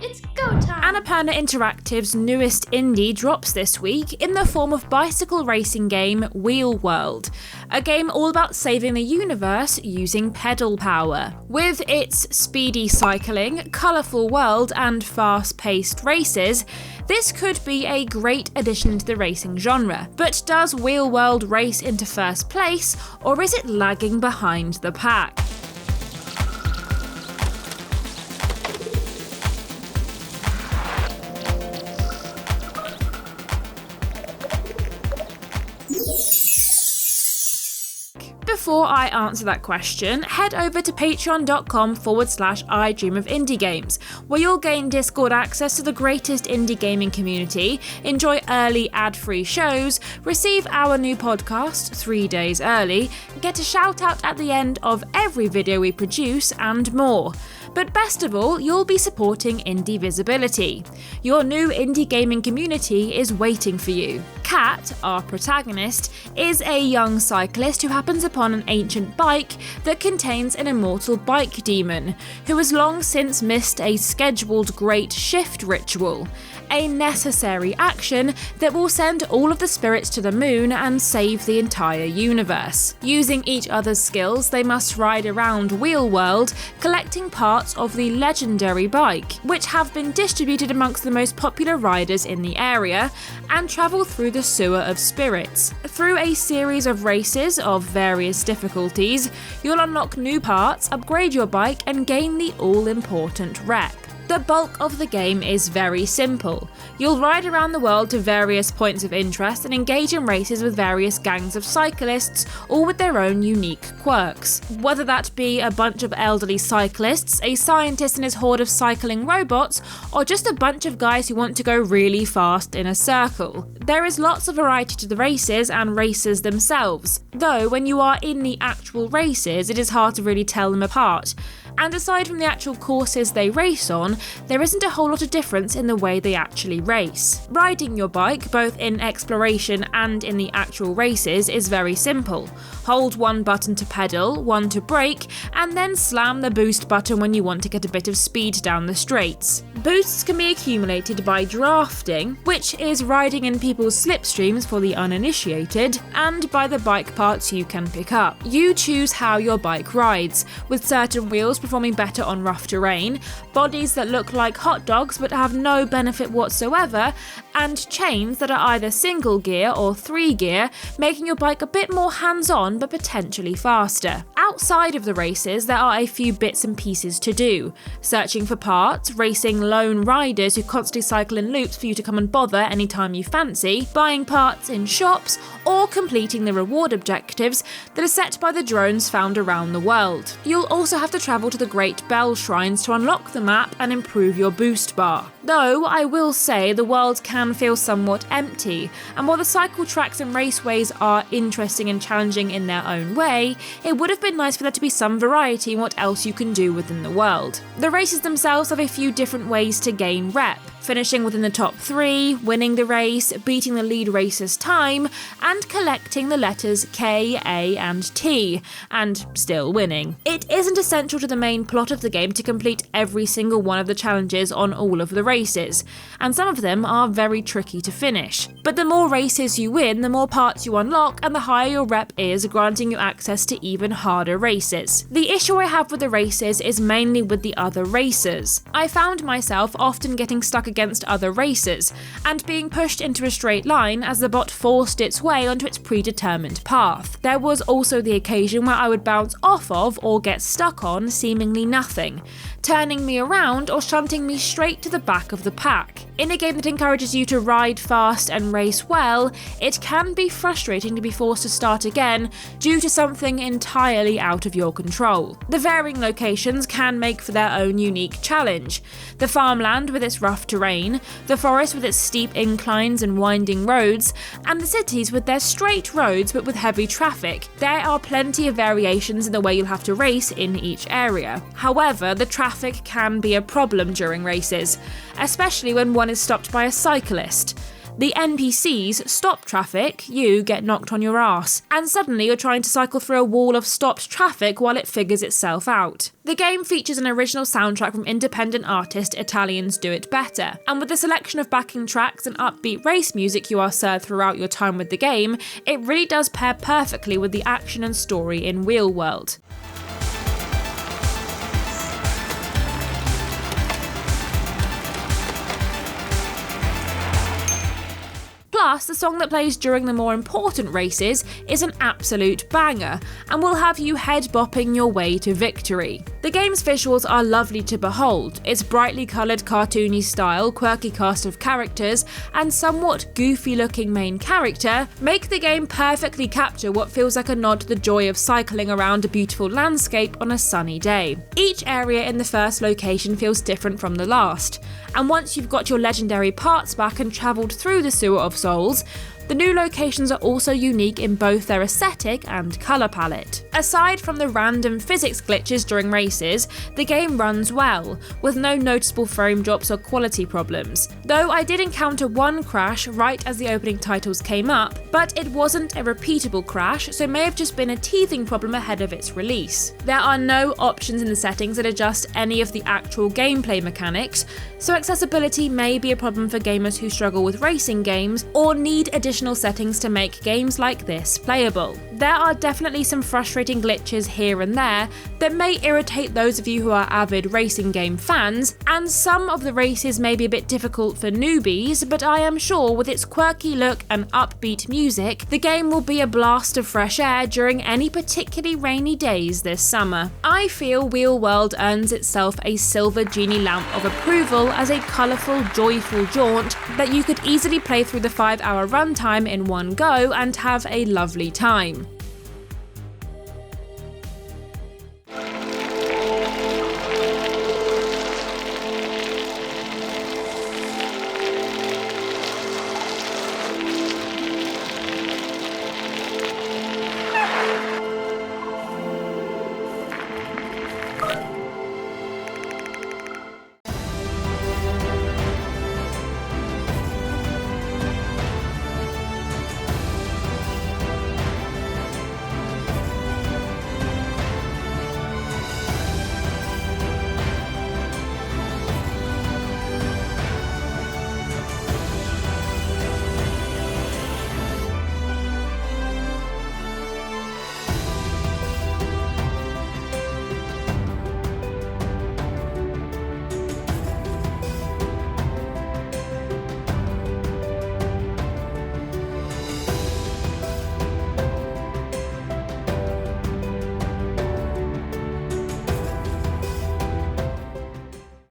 It's go time! Annapurna Interactive's newest indie drops this week in the form of bicycle racing game Wheel World, a game all about saving the universe using pedal power. With its speedy cycling, colourful world and fast-paced races, this could be a great addition to the racing genre. But does Wheel World race into first place, or is it lagging behind the pack? Before I answer that question, head over to patreon.com/idreamofindiegames, where you'll gain Discord access to the greatest indie gaming community, enjoy early ad-free shows, receive our new podcast 3 days early, get a shout out at the end of every video we produce, and more. But best of all, you'll be supporting indie visibility. Your new indie gaming community is waiting for you. Kat, our protagonist, is a young cyclist who happens upon an ancient bike that contains an immortal bike demon, who has long since missed a scheduled great shift ritual, a necessary action that will send all of the spirits to the moon and save the entire universe. Using each other's skills, they must ride around Wheel World, collecting parts of the legendary bike, which have been distributed amongst the most popular riders in the area, and travel through the sewer of spirits. Through a series of races of various difficulties, you'll unlock new parts, upgrade your bike, and gain the all-important rep. The bulk of the game is very simple. You'll ride around the world to various points of interest and engage in races with various gangs of cyclists, all with their own unique quirks. Whether that be a bunch of elderly cyclists, a scientist and his horde of cycling robots, or just a bunch of guys who want to go really fast in a circle. There is lots of variety to the races and racers themselves, though when you are in the actual races, it is hard to really tell them apart. And aside from the actual courses they race on, there isn't a whole lot of difference in the way they actually race. Riding your bike, both in exploration and in the actual races, is very simple. Hold one button to pedal, one to brake, and then slam the boost button when you want to get a bit of speed down the straights. Boosts can be accumulated by drafting, which is riding in people's slipstreams for the uninitiated, and by the bike parts you can pick up. You choose how your bike rides, with certain wheels performing better on rough terrain, bodies that look like hot dogs but have no benefit whatsoever, and chains that are either single gear or 3 gear, making your bike a bit more hands-on but potentially faster. Outside of the races, there are a few bits and pieces to do. Searching for parts, racing lone riders who constantly cycle in loops for you to come and bother anytime you fancy, buying parts in shops, or completing the reward objectives that are set by the drones found around the world. You'll also have to travel to the Great Bell Shrines to unlock the map and improve your boost bar. Though, I will say the world can feel somewhat empty, and while the cycle tracks and raceways are interesting and challenging in their own way, it would have been nice for there to be some variety in what else you can do within the world. The races themselves have a few different ways to gain rep, finishing within the top 3, winning the race, beating the lead racer's time, and collecting the letters K, A, and T, and still winning. It isn't essential to the main plot of the game to complete every single one of the challenges on all of the races, and some of them are very tricky to finish. But the more races you win, the more parts you unlock, and the higher your rep is, granting you access to even harder races. The issue I have with the races is mainly with the other racers. I found myself often getting stuck against other racers, and being pushed into a straight line as the bot forced its way onto its predetermined path. There was also the occasion where I would bounce off of or get stuck on seemingly nothing, turning me around or shunting me straight to the back of the pack. In a game that encourages you to ride fast and race well, it can be frustrating to be forced to start again due to something entirely out of your control. The varying locations can make for their own unique challenge. The farmland with its rough terrain, the forest with its steep inclines and winding roads, and the cities with their straight roads but with heavy traffic. There are plenty of variations in the way you'll have to race in each area. However, the traffic can be a problem during races, especially when one is stopped by a cyclist. The NPCs stop traffic, you get knocked on your ass, and suddenly you're trying to cycle through a wall of stopped traffic while it figures itself out. The game features an original soundtrack from independent artist Italians Do It Better, and with the selection of backing tracks and upbeat race music you are served throughout your time with the game, it really does pair perfectly with the action and story in Wheel World. Plus, the song that plays during the more important races is an absolute banger, and will have you head-bopping your way to victory. The game's visuals are lovely to behold. Its brightly coloured cartoony style, quirky cast of characters, and somewhat goofy-looking main character make the game perfectly capture what feels like a nod to the joy of cycling around a beautiful landscape on a sunny day. Each area in the first location feels different from the last, and once you've got your legendary parts back and travelled through the Sewer of Souls, the new locations are also unique in both their aesthetic and colour palette. Aside from the random physics glitches during races, the game runs well, with no noticeable frame drops or quality problems. Though I did encounter one crash right as the opening titles came up, but it wasn't a repeatable crash, so may have just been a teething problem ahead of its release. There are no options in the settings that adjust any of the actual gameplay mechanics, so accessibility may be a problem for gamers who struggle with racing games or need additional settings to make games like this playable. There are definitely some frustrating glitches here and there that may irritate those of you who are avid racing game fans, and some of the races may be a bit difficult for newbies, but I am sure with its quirky look and upbeat music, the game will be a blast of fresh air during any particularly rainy days this summer. I feel Wheel World earns itself a silver genie lamp of approval as a colourful, joyful jaunt that you could easily play through the 5-hour runtime in one go and have a lovely time.